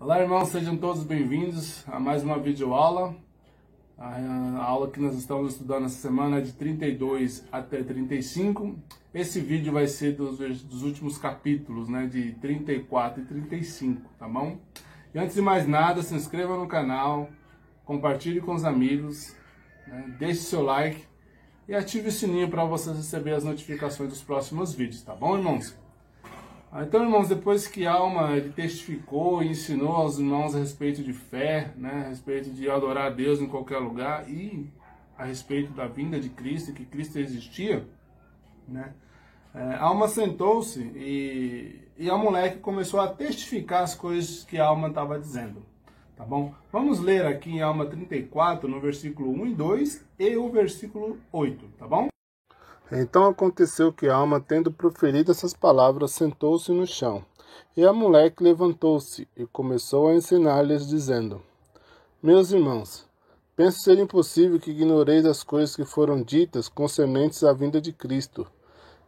Olá, irmãos, sejam todos bem-vindos a mais uma videoaula. A aula que nós estamos estudando essa semana é de 32 até 35. Esse vídeo vai ser dos últimos capítulos, né, de 34 e 35, tá bom? E antes de mais nada, se inscreva no canal, compartilhe com os amigos, né, deixe seu like e ative o sininho para você receber as notificações dos próximos vídeos, tá bom, irmãos? Então, irmãos, depois que Alma ele testificou e ensinou aos irmãos a respeito de fé, né, a respeito de adorar a Deus em qualquer lugar e a respeito da vinda de Cristo, que Cristo existia, né, Alma sentou-se e a moleque começou a testificar as coisas que Alma estava dizendo, tá bom? Vamos ler aqui em Alma 34, no versículo 1 e 2 e o versículo 8, tá bom? Então aconteceu que Alma, tendo proferido essas palavras, sentou-se no chão. E a moleque levantou-se e começou a ensinar-lhes, dizendo: Meus irmãos, penso ser impossível que ignoreis as coisas que foram ditas concernentes à vinda de Cristo,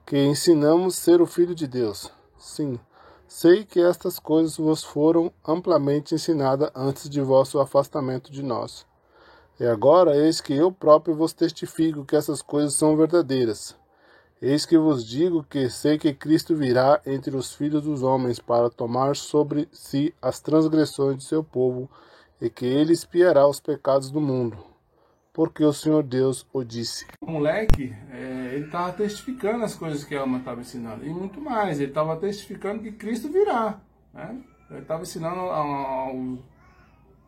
que ensinamos ser o Filho de Deus. Sim, sei que estas coisas vos foram amplamente ensinadas antes de vosso afastamento de nós. E agora, eis que eu próprio vos testifico que essas coisas são verdadeiras. Eis que vos digo que sei que Cristo virá entre os filhos dos homens para tomar sobre si as transgressões de seu povo, e que ele expiará os pecados do mundo, porque o Senhor Deus o disse. O moleque, ele estava testificando as coisas que Alma estava ensinando, e muito mais, ele estava testificando que Cristo virá, né? Ele estava ensinando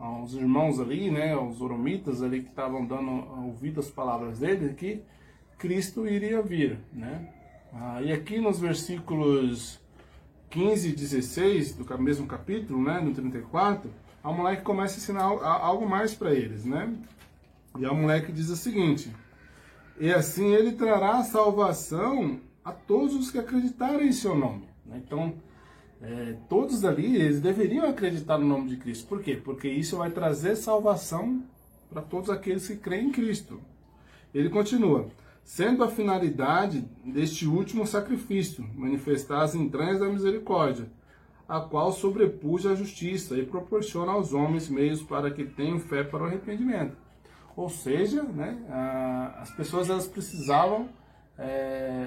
aos irmãos ali, né, aos oromitas ali que estavam dando ouvido às palavras dele, que Cristo iria vir, né? E aqui nos versículos 15 e 16 do mesmo capítulo, né, no 34, a moleque começa a ensinar algo mais para eles, né? E a moleque diz o seguinte: e assim ele trará salvação a todos os que acreditarem em seu nome, né? Então, todos ali, eles deveriam acreditar no nome de Cristo. Por quê? Porque isso vai trazer salvação para todos aqueles que creem em Cristo. Ele continua: sendo a finalidade deste último sacrifício, manifestar as entranhas da misericórdia, a qual sobrepuja a justiça e proporciona aos homens meios para que tenham fé para o arrependimento. Ou seja, né, as pessoas elas precisavam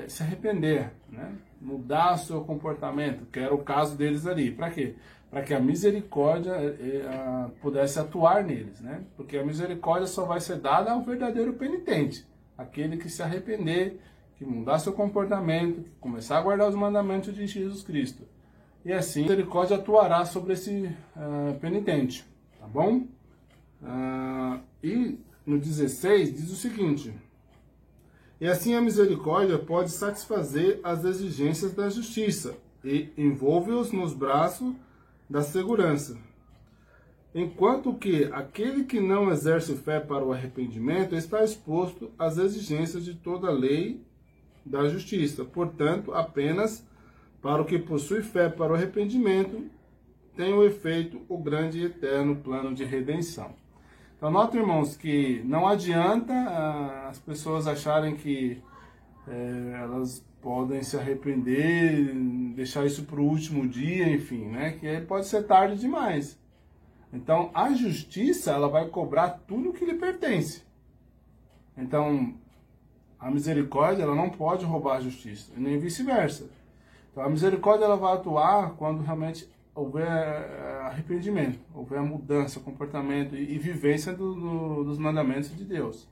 se arrepender, né, mudar o seu comportamento, que era o caso deles ali. Para quê? Para que a misericórdia pudesse atuar neles, né? Porque a misericórdia só vai ser dada ao verdadeiro penitente, aquele que se arrepender, que mudar seu comportamento, que começar a guardar os mandamentos de Jesus Cristo. E assim a misericórdia atuará sobre esse penitente, tá bom? E no 16 diz o seguinte: e assim a misericórdia pode satisfazer as exigências da justiça e envolve-os nos braços da segurança. Enquanto que aquele que não exerce fé para o arrependimento está exposto às exigências de toda a lei da justiça. Portanto, apenas para o que possui fé para o arrependimento tem o efeito o grande e eterno plano de redenção. Então, nota, irmãos, que não adianta as pessoas acharem que elas podem se arrepender, deixar isso para o último dia, enfim, né? Que aí pode ser tarde demais. Então, a justiça, ela vai cobrar tudo que lhe pertence. Então, a misericórdia, ela não pode roubar a justiça, e nem vice-versa. Então, a misericórdia, ela vai atuar quando realmente houver arrependimento, houver mudança, comportamento e vivência dos mandamentos de Deus.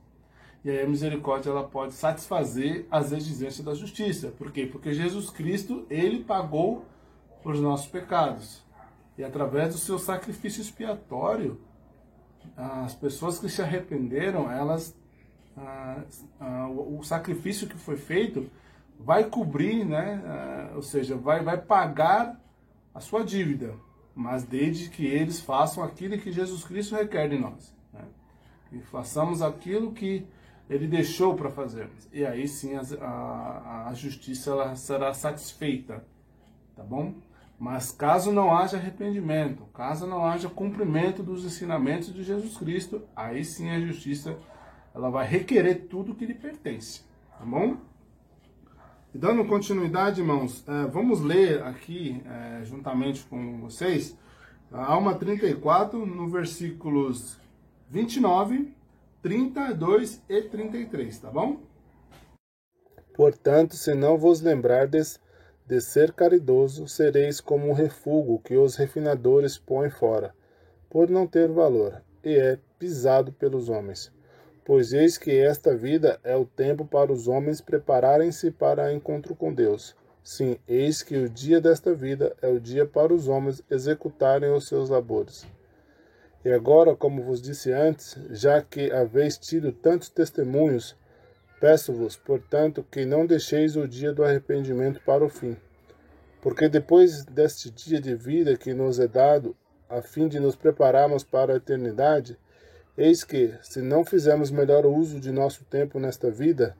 E aí a misericórdia, ela pode satisfazer as exigências da justiça. Por quê? Porque Jesus Cristo, ele pagou por os nossos pecados. E através do seu sacrifício expiatório, as pessoas que se arrependeram, elas, o sacrifício que foi feito vai cobrir, né? Ou seja, vai pagar a sua dívida, mas desde que eles façam aquilo que Jesus Cristo requer de nós, né? Que façamos aquilo que ele deixou para fazermos. E aí sim a justiça ela será satisfeita, tá bom? Mas caso não haja arrependimento, caso não haja cumprimento dos ensinamentos de Jesus Cristo, aí sim a justiça ela vai requerer tudo que lhe pertence, tá bom? E dando continuidade, irmãos, vamos ler aqui, juntamente com vocês, Alma 34, no versículos 29, 32 e 33, tá bom? Portanto, se não vos lembrardes de ser caridoso, sereis como um refúgio que os refinadores põem fora, por não ter valor, e é pisado pelos homens. Pois eis que esta vida é o tempo para os homens prepararem-se para encontro com Deus. Sim, eis que o dia desta vida é o dia para os homens executarem os seus labores. E agora, como vos disse antes, já que haveis tido tantos testemunhos, peço-vos, portanto, que não deixeis o dia do arrependimento para o fim. Porque depois deste dia de vida que nos é dado, a fim de nos prepararmos para a eternidade, eis que, se não fizermos melhor uso de nosso tempo nesta vida,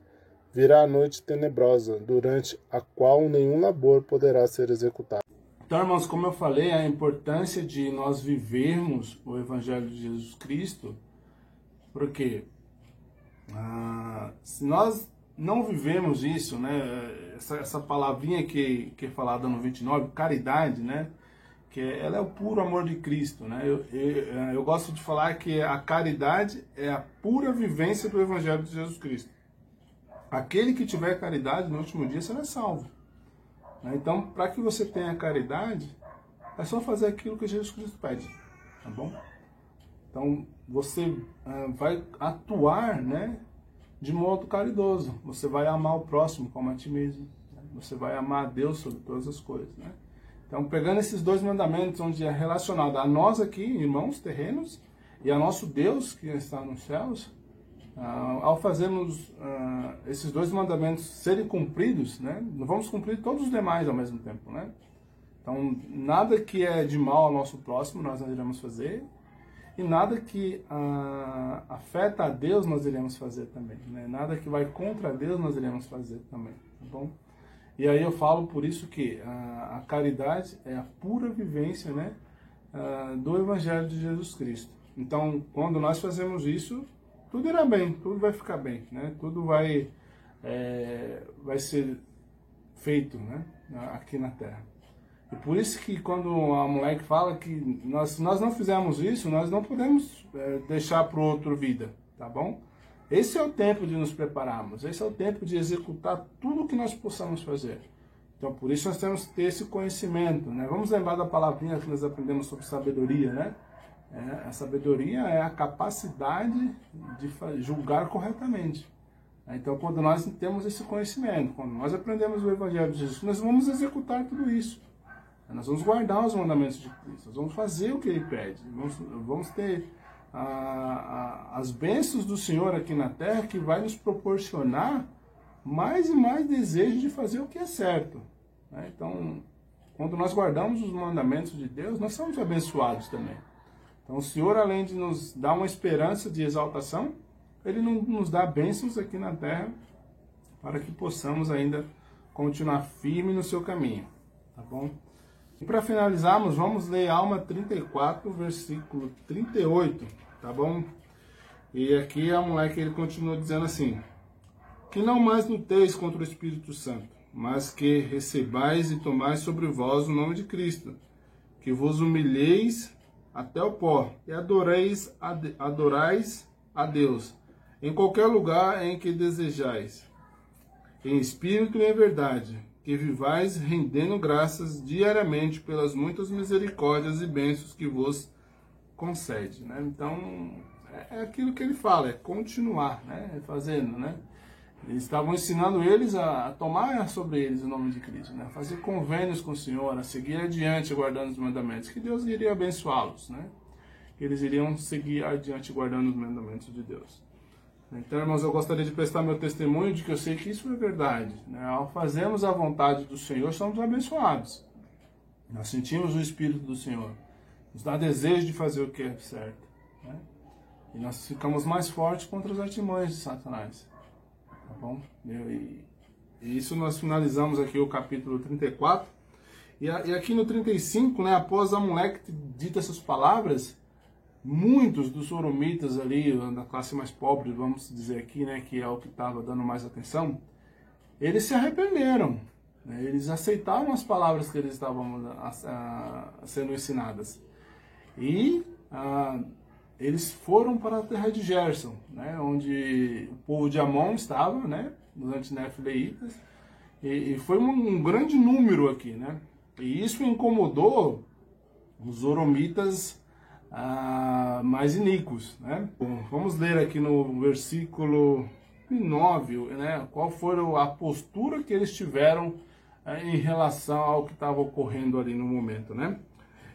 virá a noite tenebrosa, durante a qual nenhum labor poderá ser executado. Então, irmãos, como eu falei, a importância de nós vivermos o Evangelho de Jesus Cristo, porque se nós não vivemos isso, né, essa palavrinha que é falada no 29, caridade, né, que ela é o puro amor de Cristo, né? Eu gosto de falar que a caridade é a pura vivência do Evangelho de Jesus Cristo. Aquele que tiver caridade no último dia será salvo. Então, para que você tenha caridade, é só fazer aquilo que Jesus Cristo pede, tá bom? Então, você vai atuar, né, de modo caridoso. Você vai amar o próximo como a ti mesmo. Né? Você vai amar a Deus sobre todas as coisas, né? Então, pegando esses dois mandamentos, onde é relacionado a nós aqui, irmãos terrenos, e a nosso Deus que está nos céus, ao fazermos esses dois mandamentos serem cumpridos, né, não vamos cumprir todos os demais ao mesmo tempo, né? Então, nada que é de mal ao nosso próximo nós não iremos fazer, e nada que afeta a Deus nós iremos fazer também, né? Nada que vai contra Deus nós iremos fazer também, tá bom? E aí eu falo por isso que a caridade é a pura vivência, né, do Evangelho de Jesus Cristo. Então, quando nós fazemos isso, tudo irá bem, tudo vai ficar bem, né? Tudo vai ser feito, né, aqui na Terra. E por isso que quando a moleque fala que se nós não fizermos isso, nós não podemos deixar para o outro vida, tá bom? Esse é o tempo de nos prepararmos, esse é o tempo de executar tudo o que nós possamos fazer. Então, por isso nós temos que ter esse conhecimento, né? Vamos lembrar da palavrinha que nós aprendemos sobre sabedoria, né? A sabedoria é a capacidade de julgar corretamente. Então, quando nós temos esse conhecimento, quando nós aprendemos o Evangelho de Jesus, nós vamos executar tudo isso. Nós vamos guardar os mandamentos de Cristo, nós vamos fazer o que Ele pede, vamos ter as bênçãos do Senhor aqui na terra, que vai nos proporcionar mais e mais desejo de fazer o que é certo. Né? Então, quando nós guardamos os mandamentos de Deus, nós somos abençoados também. Então, o Senhor, além de nos dar uma esperança de exaltação, Ele nos dá bênçãos aqui na terra, para que possamos ainda continuar firme no seu caminho, tá bom? E para finalizarmos, vamos ler Alma 34, versículo 38, tá bom? E aqui a moleque ele continua dizendo assim: que não mais luteis contra o Espírito Santo, mas que recebais e tomais sobre vós o nome de Cristo, que vos humilheis até o pó, e adorais a Deus, em qualquer lugar em que desejais, em espírito e em verdade, que vivais rendendo graças diariamente pelas muitas misericórdias e bênçãos que vos concede, né? Então, é aquilo que ele fala, é continuar, né? Fazendo, né? Eles estavam ensinando eles a tomar sobre eles o nome de Cristo, né? Fazer convênios com o Senhor, a seguir adiante guardando os mandamentos, que Deus iria abençoá-los, né? Eles iriam seguir adiante guardando os mandamentos de Deus. Então, irmãos, eu gostaria de prestar meu testemunho de que eu sei que isso é verdade, né? Ao fazermos a vontade do Senhor, somos abençoados. Nós sentimos o Espírito do Senhor, nos dá desejo de fazer o que é certo, né? E nós ficamos mais fortes contra as artimanhas de Satanás. Tá bom? E isso nós finalizamos aqui o capítulo 34. E aqui no 35, né, após a moleque dita essas palavras, muitos dos soromitas ali, da classe mais pobre, vamos dizer aqui, né, que é o que estava dando mais atenção, eles se arrependeram. Né, eles aceitaram as palavras que eles estavam sendo ensinadas. E eles foram para a terra de Gerson, né, onde o povo de Amon estava, né, os antinefileitas, e foi um grande número aqui, né, e isso incomodou os zoromitas mais iníquos, né. Bom, vamos ler aqui no versículo 9, né, qual foi a postura que eles tiveram em relação ao que estava ocorrendo ali no momento, né.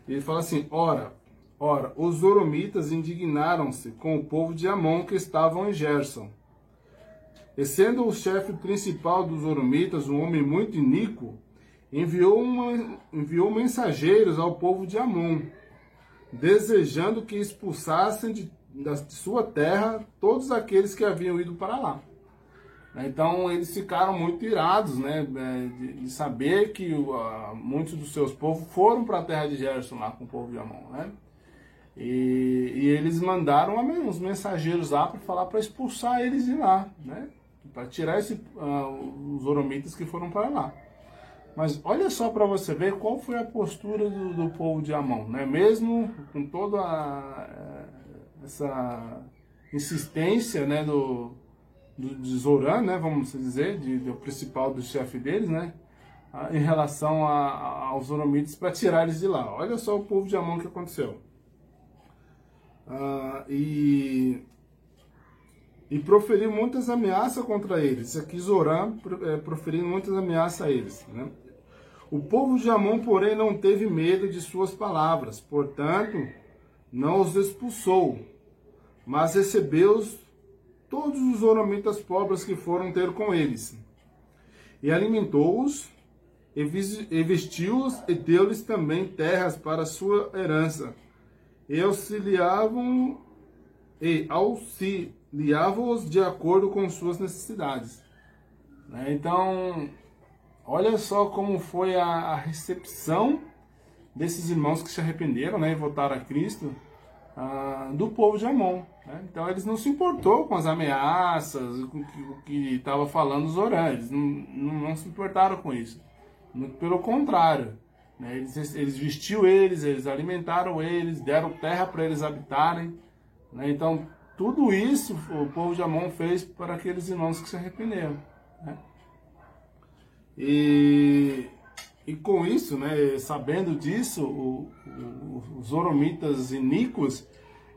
Ele fala assim: Ora, os zoromitas indignaram-se com o povo de Amon que estavam em Gerson. E sendo o chefe principal dos zoromitas um homem muito iníquo, enviou mensageiros ao povo de Amon, desejando que expulsassem de sua terra todos aqueles que haviam ido para lá. Então eles ficaram muito irados, né, de saber que muitos dos seus povos foram para a terra de Gerson lá com o povo de Amon, né? E eles mandaram uns mensageiros lá para falar para expulsar eles de lá, né? Para tirar os zoromitas que foram para lá. Mas olha só para você ver qual foi a postura do povo de Amon, né? Mesmo com toda essa insistência, né, de Zoran, né, vamos dizer, do principal do chefe deles, né, em relação aos zoromitas para tirar eles de lá. Olha só o povo de Amon que aconteceu. E proferiu muitas ameaças contra eles. Isso aqui Zoran proferindo muitas ameaças a eles, né? O povo de Amon, porém, não teve medo de suas palavras, portanto, não os expulsou, mas recebeu todos os zoromitas pobres que foram ter com eles, e alimentou-os, e vestiu-os, e deu-lhes também terras para sua herança, e auxiliava-os de acordo com suas necessidades. Então, olha só como foi a recepção desses irmãos que se arrependeram, né, e voltaram a Cristo, do povo de Amon, né? Então eles não se importou com as ameaças, com o que estava falando Zoran, eles não se importaram com isso, muito pelo contrário, né? Eles vestiu eles alimentaram eles, deram terra para eles habitarem, né? Então tudo isso o povo de Amon fez para aqueles irmãos que se arrependeram, né? E com isso, né, sabendo disso, os zoromitas iníquos,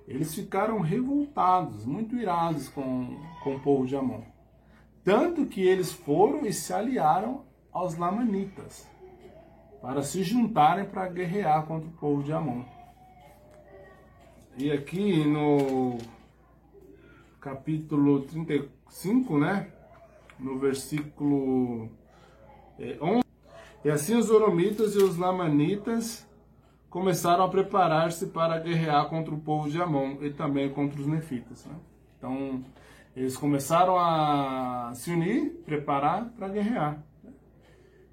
eles ficaram revoltados, muito irados com o povo de Amon. Tanto que eles foram e se aliaram aos lamanitas, para se juntarem para guerrear contra o povo de Amon. E aqui no capítulo 35, né, no versículo 11, e assim os zoromitas e os lamanitas começaram a preparar-se para guerrear contra o povo de Amon e também contra os nefitas, né? Então, eles começaram a se unir, preparar para guerrear.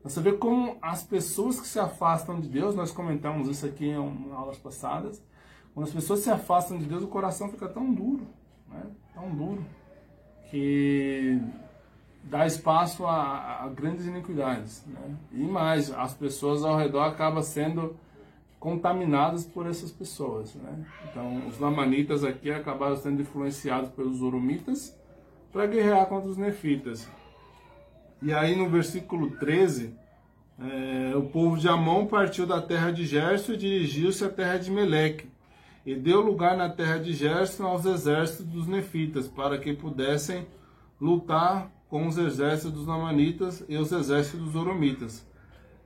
Você vê como as pessoas que se afastam de Deus, nós comentamos isso aqui em aulas passadas, quando as pessoas se afastam de Deus, o coração fica tão duro, né? Tão duro, que dá espaço a grandes iniquidades, né? E mais, as pessoas ao redor acabam sendo contaminadas por essas pessoas, né? Então, os lamanitas aqui acabaram sendo influenciados pelos zoromitas para guerrear contra os nefitas. E aí no versículo 13, o povo de Amon partiu da terra de Gerson e dirigiu-se à terra de Meleque, e deu lugar na terra de Gerson aos exércitos dos nefitas, para que pudessem lutar com os exércitos dos lamanitas e os exércitos dos zoromitas.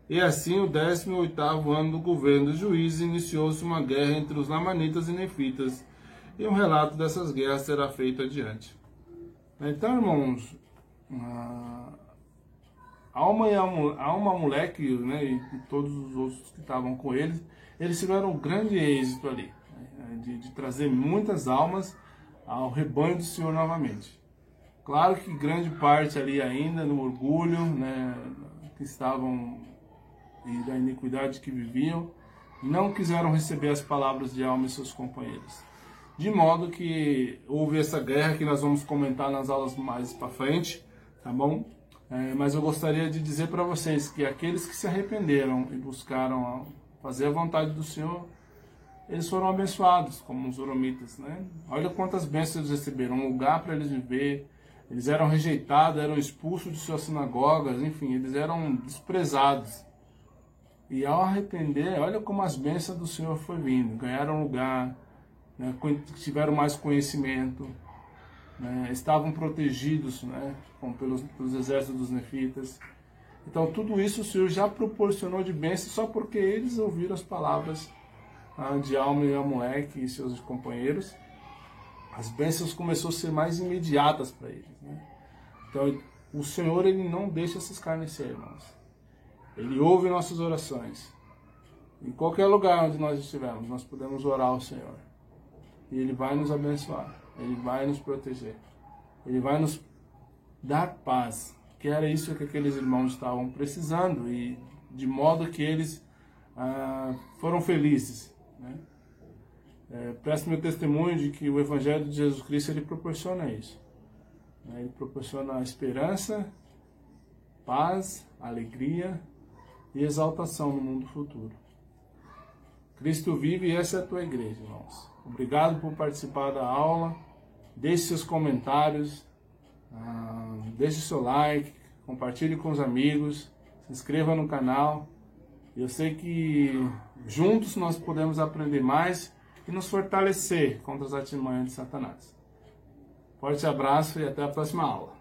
E assim, o 18º ano do governo dos juízes, iniciou-se uma guerra entre os lamanitas e nefitas, e um relato dessas guerras será feito adiante. Então, irmãos, há uma moleque, né, e todos os outros que estavam com eles tiveram um grande êxito ali, né, de trazer muitas almas ao rebanho do Senhor novamente. Claro que grande parte ali ainda no orgulho, né, que estavam e da iniquidade que viviam, não quiseram receber as palavras de alma e seus companheiros. De modo que houve essa guerra que nós vamos comentar nas aulas mais para frente, tá bom? Mas eu gostaria de dizer para vocês que aqueles que se arrependeram e buscaram fazer a vontade do Senhor, eles foram abençoados, como os Oromitas, né? Olha quantas bênçãos eles receberam, um lugar para eles viver. Eles eram rejeitados, eram expulsos de suas sinagogas, enfim, eles eram desprezados. E ao arrepender, olha como as bênçãos do Senhor foi vindo. Ganharam lugar, né? Tiveram mais conhecimento, né? Estavam protegidos, né? pelos exércitos dos nefitas. Então tudo isso o Senhor já proporcionou de bênçãos só porque eles ouviram as palavras de Alma e Amaleque e seus companheiros. As bênçãos começaram a ser mais imediatas para eles, né? Então o Senhor, ele não deixa se escarnecer, irmãos. Ele ouve nossas orações. Em qualquer lugar onde nós estivermos, nós podemos orar ao Senhor. E Ele vai nos abençoar. Ele vai nos proteger. Ele vai nos dar paz. Que era isso que aqueles irmãos estavam precisando. E de modo que eles foram felizes, né? Presto meu testemunho de que o Evangelho de Jesus Cristo, ele proporciona isso. Ele proporciona esperança, paz, alegria e exaltação no mundo futuro. Cristo vive e essa é a tua igreja, irmãos. Obrigado por participar da aula. Deixe seus comentários, deixe seu like, compartilhe com os amigos, se inscreva no canal. Eu sei que juntos nós podemos aprender mais e nos fortalecer contra as artimanhas de Satanás. Forte abraço e até a próxima aula.